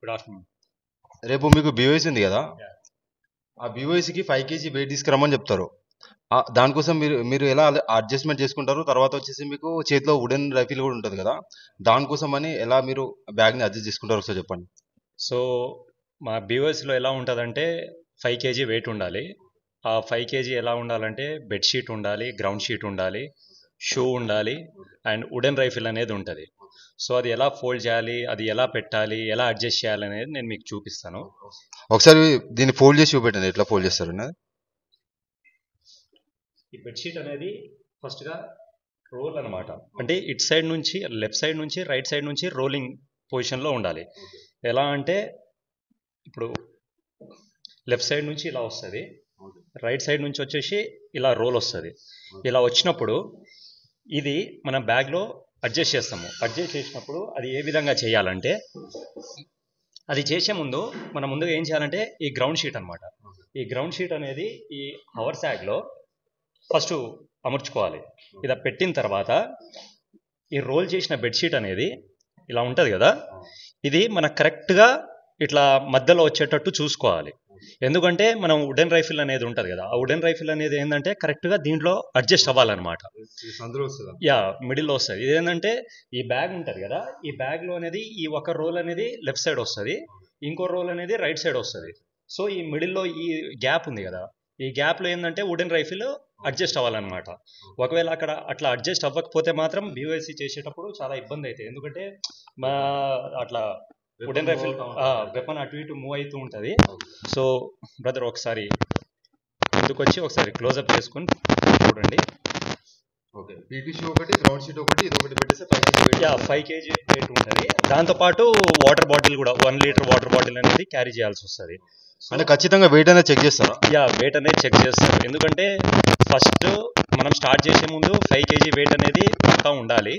Good afternoon. రేపు మీకు బీవైసీ ఉంది కదా, ఆ బీవైసీకి 5 కేజీ వెయిట్ తీసుకురమ్మని చెప్తారు. దానికోసం మీరు మీరు ఎలా అడ్జస్ట్మెంట్ చేసుకుంటారు? తర్వాత వచ్చేసి మీకు చేతిలో వుడెన్ రైఫిల్ కూడా ఉంటుంది కదా, దానికోసం అని ఎలా మీరు బ్యాగ్ని అడ్జస్ట్ చేసుకుంటారు ఒకసారి చెప్పండి. సో మా బీవర్స్లో ఎలా ఉంటుందంటే 5 కేజీ వెయిట్ ఉండాలి. ఆ 5 కేజీ ఎలా ఉండాలంటే బెడ్షీట్ ఉండాలి, గ్రౌండ్ షీట్ ఉండాలి, షూ ఉండాలి అండ్ వుడెన్ రైఫిల్ అనేది ఉంటుంది. సో అది ఎలా ఫోల్డ్ చేయాలి, అది ఎలా పెట్టాలి, ఎలా అడ్జస్ట్ చేయాలి అనేది నేను మీకు చూపిస్తాను. ఒకసారి దీన్ని ఫోల్డ్ చేసి చూపెట్టండి, ఎట్లా ఫోల్డ్ చేస్తారు అన్నది. ఈ బెడ్షీట్ అనేది ఫస్ట్గా రోల్ అనమాట. అంటే ఇటు సైడ్ నుంచి లెఫ్ట్ సైడ్ నుంచి రైట్ సైడ్ నుంచి రోలింగ్ పొజిషన్లో ఉండాలి. ఎలా అంటే ఇప్పుడు లెఫ్ట్ సైడ్ నుంచి ఇలా వస్తుంది, రైట్ సైడ్ నుంచి వచ్చేసి ఇలా రోల్ వస్తుంది. ఇలా వచ్చినప్పుడు ఇది మన బ్యాగ్లో అడ్జస్ట్ చేస్తాము. అడ్జస్ట్ చేసినప్పుడు అది ఏ విధంగా చేయాలంటే, అది చేసే ముందు మనం ముందుగా ఏం చేయాలంటే ఈ గ్రౌండ్ షీట్ అనమాట. ఈ గ్రౌండ్ షీట్ అనేది ఈ హవర్ శాగ్లో ఫస్ట్ అమర్చుకోవాలి. ఇలా పెట్టిన తర్వాత ఈ రోల్ చేసిన బెడ్షీట్ అనేది ఇలా ఉంటుంది కదా, ఇది మనకు కరెక్ట్గా ఇట్లా మధ్యలో వచ్చేటట్టు చూసుకోవాలి. ఎందుకంటే మనం వుడెన్ రైఫిల్ అనేది ఉంటుంది కదా, ఆ వుడెన్ రైఫిల్ అనేది ఏంటంటే కరెక్ట్గా దీంట్లో అడ్జస్ట్ అవ్వాలన్నమాట. యా, మిడిల్లో వస్తుంది. ఇదేంటంటే ఈ బ్యాగ్ ఉంటుంది కదా, ఈ బ్యాగ్లో అనేది ఈ ఒక రోల్ అనేది లెఫ్ట్ సైడ్ వస్తుంది, ఇంకో రోల్ అనేది రైట్ సైడ్ వస్తుంది. సో ఈ మిడిల్లో ఈ గ్యాప్ ఉంది కదా, ఈ గ్యాప్లో ఏంటంటే వుడెన్ రైఫిల్ అడ్జస్ట్ అవ్వాలన్నమాట. ఒకవేళ అక్కడ అట్లా అడ్జస్ట్ అవ్వకపోతే మాత్రం బీవైసీ చేసేటప్పుడు చాలా ఇబ్బంది అవుతుంది. ఎందుకంటే మా అట్లా వుడెన్ రైఫిల్ వెపన్ అటు ఇటు మూవ్ అవుతూ ఉంటుంది. సో బ్రదర్ ఒకసారి ముందుకు వచ్చి ఒకసారి క్లోజప్ చేసుకొని చూడండి. ఓకే, పీటీ షూ ఒకటి, గ్రౌండ్ షీట్ ఒకటి, ఇది ఒకటి పెట్టేస్తే 5 కేజీ వెయిట్ ఉంటుంది. దాంతోపాటు వాటర్ బాటిల్ కూడా 1 లీటర్ వాటర్ బాటిల్ అనేది క్యారీ చేయాల్సి వస్తుంది. అంటే ఖచ్చితంగా వెయిట్ అనేది చెక్ చేస్తారా? యా, వెయిట్ అనేది చెక్ చేస్తారు. ఎందుకంటే ఫస్ట్ మనం స్టార్ట్ చేసే ముందు 5 కేజీ వెయిట్ అనేది పక్కా ఉండాలి.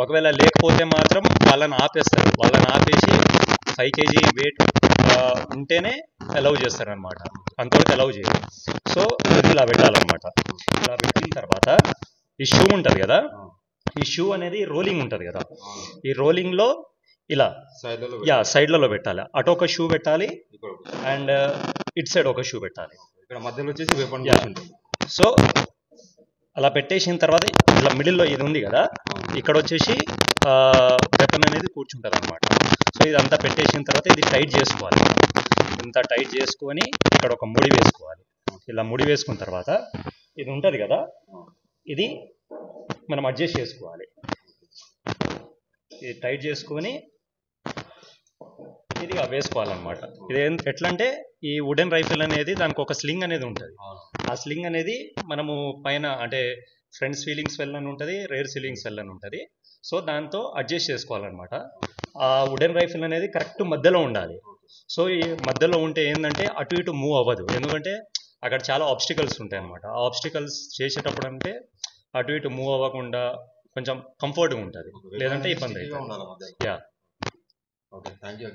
ఒకవేళ లేకపోతే మాత్రం వాళ్ళని ఆపేస్తారు. వాళ్ళని ఆపేసి 5 కేజీ వెయిట్ ఉంటేనే అలౌ చేస్తారనమాట, అంతవరకు అలౌ చేయరు. సో ఇలా పెట్టాలన్నమాట. ఇలా పెట్టిన తర్వాత ఈ షూ ఉంటుంది కదా, ఈ షూ అనేది రోలింగ్ ఉంటుంది కదా, ఈ రోలింగ్లో ఇలా సైడ్లలో పెట్టాలి. అటు ఒక షూ పెట్టాలి అండ్ ఇటు సైడ్ ఒక షూ పెట్టాలి. ఇక్కడ మధ్యలో వచ్చేసి వెపన్. సో అలా పెట్టేసిన తర్వాత ఇట్లా మిడిల్లో ఇది ఉంది కదా, ఇక్కడ వచ్చేసి వెపన్ అనేది కూర్చుంటుంది అనమాట. సో ఇదంతా పెట్టేసిన తర్వాత ఇది టైట్ చేసుకోవాలి. ఇంత టైట్ చేసుకొని ఇక్కడ ఒక ముడి వేసుకోవాలి. ఇలా ముడి వేసుకున్న తర్వాత ఇది ఉంటుంది కదా, ఇది మనం అడ్జస్ట్ చేసుకోవాలి. ఇది టైట్ చేసుకొని ఇది వేసుకోవాలన్నమాట. ఇది ఎట్లా అంటే ఈ వుడెన్ రైఫిల్ అనేది దానికి ఒక స్లింగ్ అనేది ఉంటుంది. ఆ స్లింగ్ అనేది మనము పైన అంటే ఫ్రంట్ సీలింగ్స్ వెల్ అని ఉంటుంది, రేర్ సీలింగ్స్ వెల్ అని ఉంటుంది. సో దాంతో అడ్జస్ట్ చేసుకోవాలన్నమాట. ఆ వుడెన్ రైఫిల్ అనేది కరెక్ట్ మధ్యలో ఉండాలి. సో ఈ మధ్యలో ఉంటే ఏంటంటే అటు ఇటు మూవ్ అవ్వదు. ఎందుకంటే అక్కడ చాలా ఆబ్స్టికల్స్ ఉంటాయి అన్నమాట. ఆ ఆబ్స్టికల్స్ చేసేటప్పుడు అంటే అటు ఇటు మూవ్ అవ్వకుండా కొంచెం కంఫర్ట్గా ఉంటుంది, లేదంటే ఇబ్బంది అవుతుంది. Yeah, okay, thank you.